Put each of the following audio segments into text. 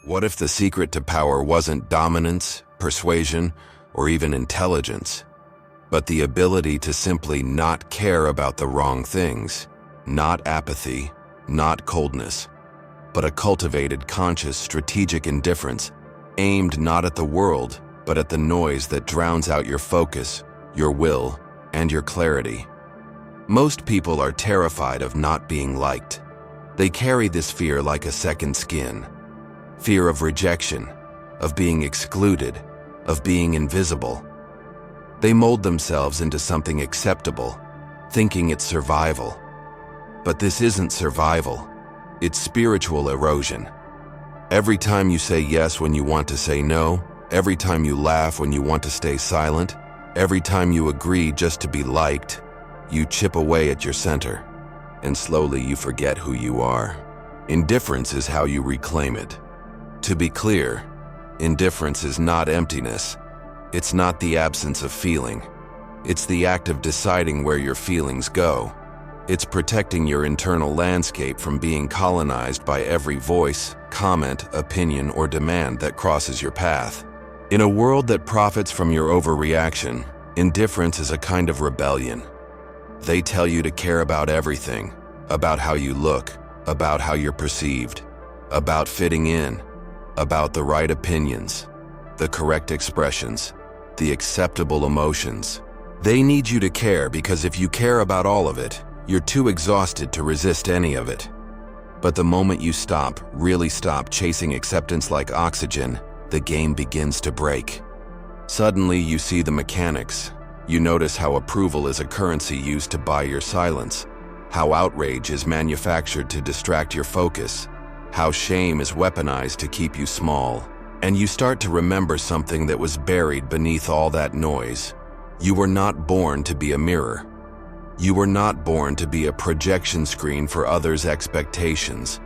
What if the secret to power wasn't dominance, persuasion, or even intelligence, but the ability to simply not care about the wrong things? Not apathy, not coldness, but a cultivated, conscious, strategic indifference, aimed not at the world, but at the noise that drowns out your focus, your will, and your clarity. Most people are terrified of not being liked. They carry this fear like a second skin. Fear of rejection, of being excluded, of being invisible. They mold themselves into something acceptable, thinking it's survival. But this isn't survival. It's spiritual erosion. Every time you say yes when you want to say no, every time you laugh when you want to stay silent, every time you agree just to be liked, you chip away at your center, and slowly you forget who you are. Indifference is how you reclaim it. To be clear, indifference is not emptiness. It's not the absence of feeling. It's the act of deciding where your feelings go. It's protecting your internal landscape from being colonized by every voice, comment, opinion, or demand that crosses your path. In a world that profits from your overreaction, indifference is a kind of rebellion. They tell you to care about everything, about how you look, about how you're perceived, about fitting in, about the right opinions, the correct expressions, the acceptable emotions. They need you to care because if you care about all of it, you're too exhausted to resist any of it. But the moment you stop, really stop chasing acceptance like oxygen, the game begins to break. Suddenly you see the mechanics. You notice how approval is a currency used to buy your silence, how outrage is manufactured to distract your focus, how shame is weaponized to keep you small. And you start to remember something that was buried beneath all that noise. You were not born to be a mirror. You were not born to be a projection screen for others' expectations.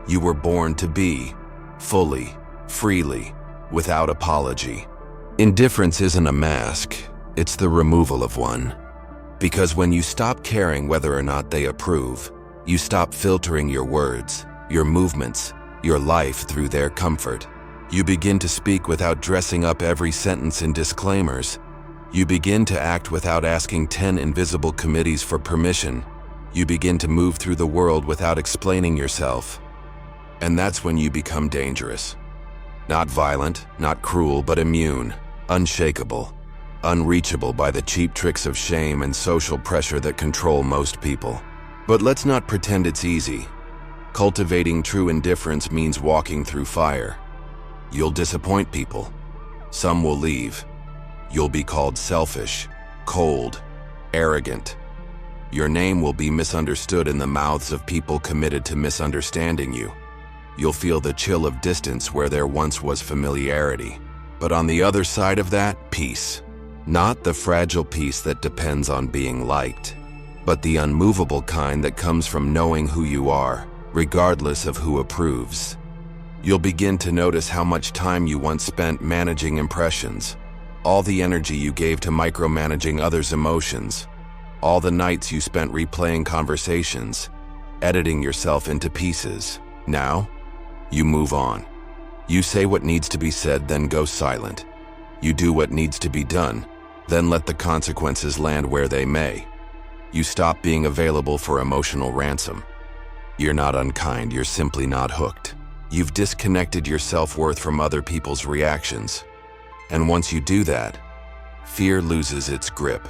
You were born to be, fully, freely, without apology. Indifference isn't a mask, it's the removal of one. Because when you stop caring whether or not they approve, you stop filtering your words, your movements, your life through their comfort. You begin to speak without dressing up every sentence in disclaimers. You begin to act without asking 10 invisible committees for permission. You begin to move through the world without explaining yourself. And that's when you become dangerous. Not violent, not cruel, but immune, unshakable, unreachable by the cheap tricks of shame and social pressure that control most people. But let's not pretend it's easy. Cultivating true indifference means walking through fire. You'll disappoint people. Some will leave. You'll be called selfish, cold, arrogant. Your name will be misunderstood in the mouths of people committed to misunderstanding you. You'll feel the chill of distance where there once was familiarity. But on the other side of that, peace. Not the fragile peace that depends on being liked, but the unmovable kind that comes from knowing who you are, regardless of who approves. You'll begin to notice how much time you once spent managing impressions, all the energy you gave to micromanaging others' emotions, all the nights you spent replaying conversations, editing yourself into pieces. Now, you move on. You say what needs to be said, then go silent. You do what needs to be done, then let the consequences land where they may. You stop being available for emotional ransom. You're not unkind, you're simply not hooked. You've disconnected your self-worth from other people's reactions. And once you do that, fear loses its grip.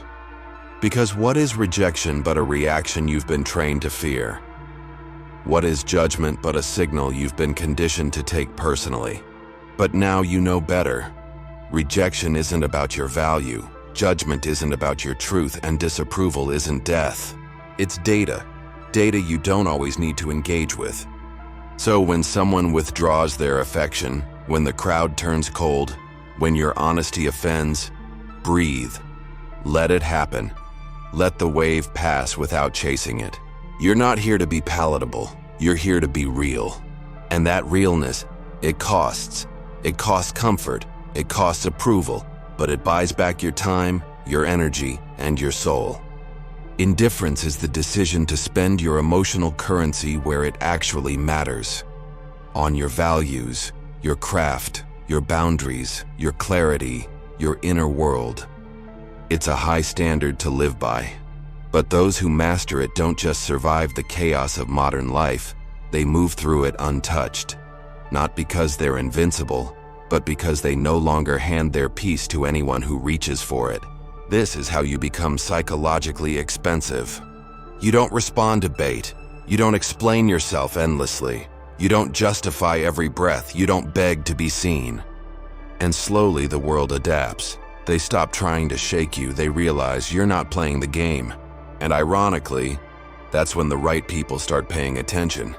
Because what is rejection but a reaction you've been trained to fear? What is judgment but a signal you've been conditioned to take personally? But now you know better. Rejection isn't about your value, judgment isn't about your truth, and disapproval isn't death. It's data. Data you don't always need to engage with. So when someone withdraws their affection, when the crowd turns cold, when your honesty offends, breathe. Let it happen. Let the wave pass without chasing it. You're not here to be palatable. You're here to be real. And that realness, it costs. It costs comfort. It costs approval. But it buys back your time, your energy, and your soul. Indifference is the decision to spend your emotional currency where it actually matters. On your values, your craft, your boundaries, your clarity, your inner world. It's a high standard to live by. But those who master it don't just survive the chaos of modern life, they move through it untouched. Not because they're invincible, but because they no longer hand their peace to anyone who reaches for it. This is how you become psychologically expensive. You don't respond to bait. You don't explain yourself endlessly. You don't justify every breath. You don't beg to be seen. And slowly the world adapts. They stop trying to shake you. They realize you're not playing the game. And ironically, that's when the right people start paying attention.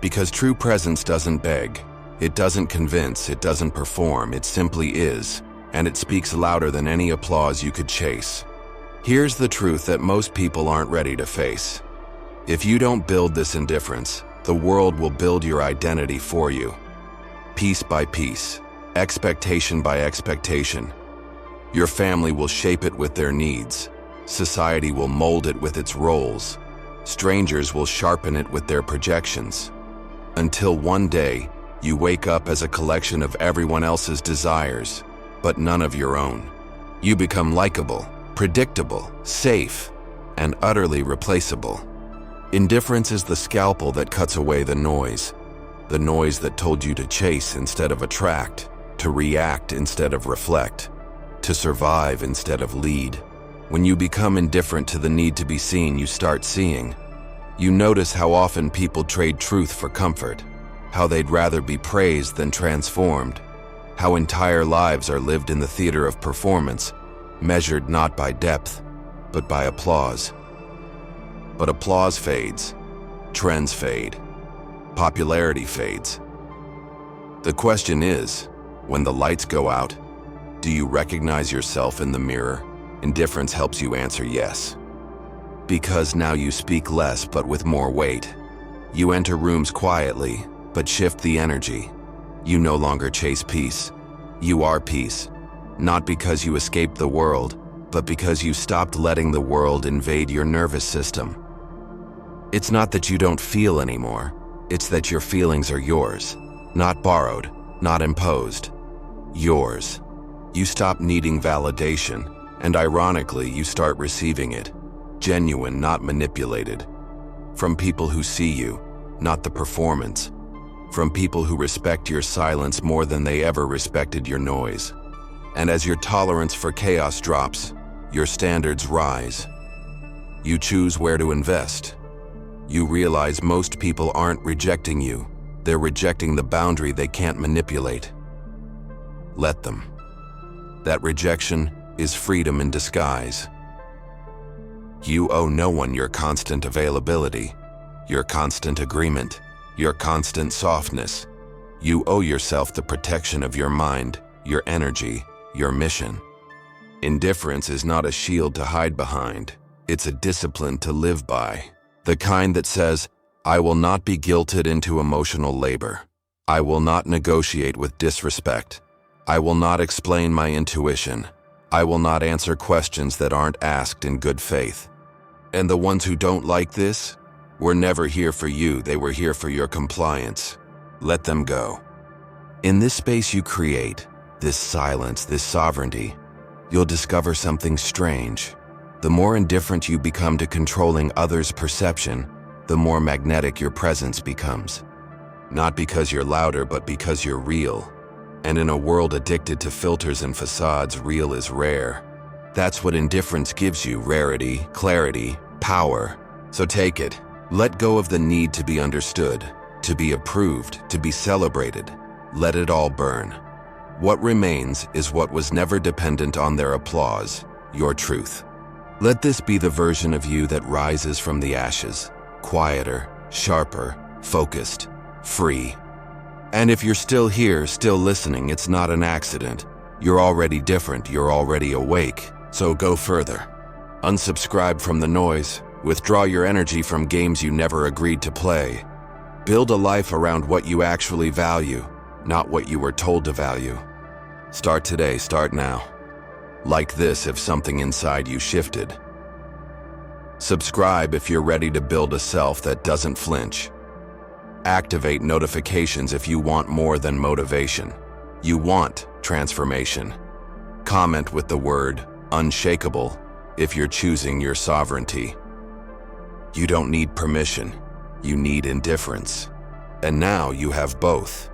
Because true presence doesn't beg. It doesn't convince. It doesn't perform. It simply is. And it speaks louder than any applause you could chase. Here's the truth that most people aren't ready to face. If you don't build this indifference, the world will build your identity for you. Piece by piece, expectation by expectation. Your family will shape it with their needs. Society will mold it with its roles. Strangers will sharpen it with their projections. Until one day, you wake up as a collection of everyone else's desires, but none of your own. You become likable, predictable, safe, and utterly replaceable. Indifference is the scalpel that cuts away the noise that told you to chase instead of attract, to react instead of reflect, to survive instead of lead. When you become indifferent to the need to be seen, you start seeing. You notice how often people trade truth for comfort, how they'd rather be praised than transformed, how entire lives are lived in the theater of performance, measured not by depth, but by applause. But applause fades, trends fade, popularity fades. The question is, when the lights go out, do you recognize yourself in the mirror? Indifference helps you answer yes. Because now you speak less but with more weight. You enter rooms quietly, but shift the energy. You no longer chase peace. You are peace. Not because you escaped the world, but because you stopped letting the world invade your nervous system. It's not that you don't feel anymore. It's that your feelings are yours. Not borrowed, not imposed. Yours. You stop needing validation, and ironically, you start receiving it. Genuine, not manipulated. From people who see you, not the performance. From people who respect your silence more than they ever respected your noise. And as your tolerance for chaos drops, your standards rise. You choose where to invest. You realize most people aren't rejecting you. They're rejecting the boundary they can't manipulate. Let them. That rejection is freedom in disguise. You owe no one your constant availability, your constant agreement, your constant softness. You owe yourself the protection of your mind, your energy, your mission. Indifference is not a shield to hide behind. It's a discipline to live by. The kind that says, I will not be guilted into emotional labor. I will not negotiate with disrespect. I will not explain my intuition. I will not answer questions that aren't asked in good faith. And the ones who don't like this were never here for you. They were here for your compliance. Let them go. In this space you create, this silence, this sovereignty, you'll discover something strange. The more indifferent you become to controlling others' perception, the more magnetic your presence becomes. Not because you're louder, but because you're real. And in a world addicted to filters and facades, real is rare. That's what indifference gives you: rarity, clarity, power. So take it. Let go of the need to be understood, to be approved, to be celebrated. Let it all burn. What remains is what was never dependent on their applause, your truth. Let this be the version of you that rises from the ashes, quieter, sharper, focused, free. And if you're still here, still listening, it's not an accident. You're already different, you're already awake. So go further. Unsubscribe from the noise. Withdraw your energy from games you never agreed to play. Build a life around what you actually value, not what you were told to value. Start today, start now. Like this if something inside you shifted. Subscribe if you're ready to build a self that doesn't flinch. Activate notifications if you want more than motivation. You want transformation. Comment with the word unshakable if you're choosing your sovereignty. You don't need permission. You need indifference. And now you have both.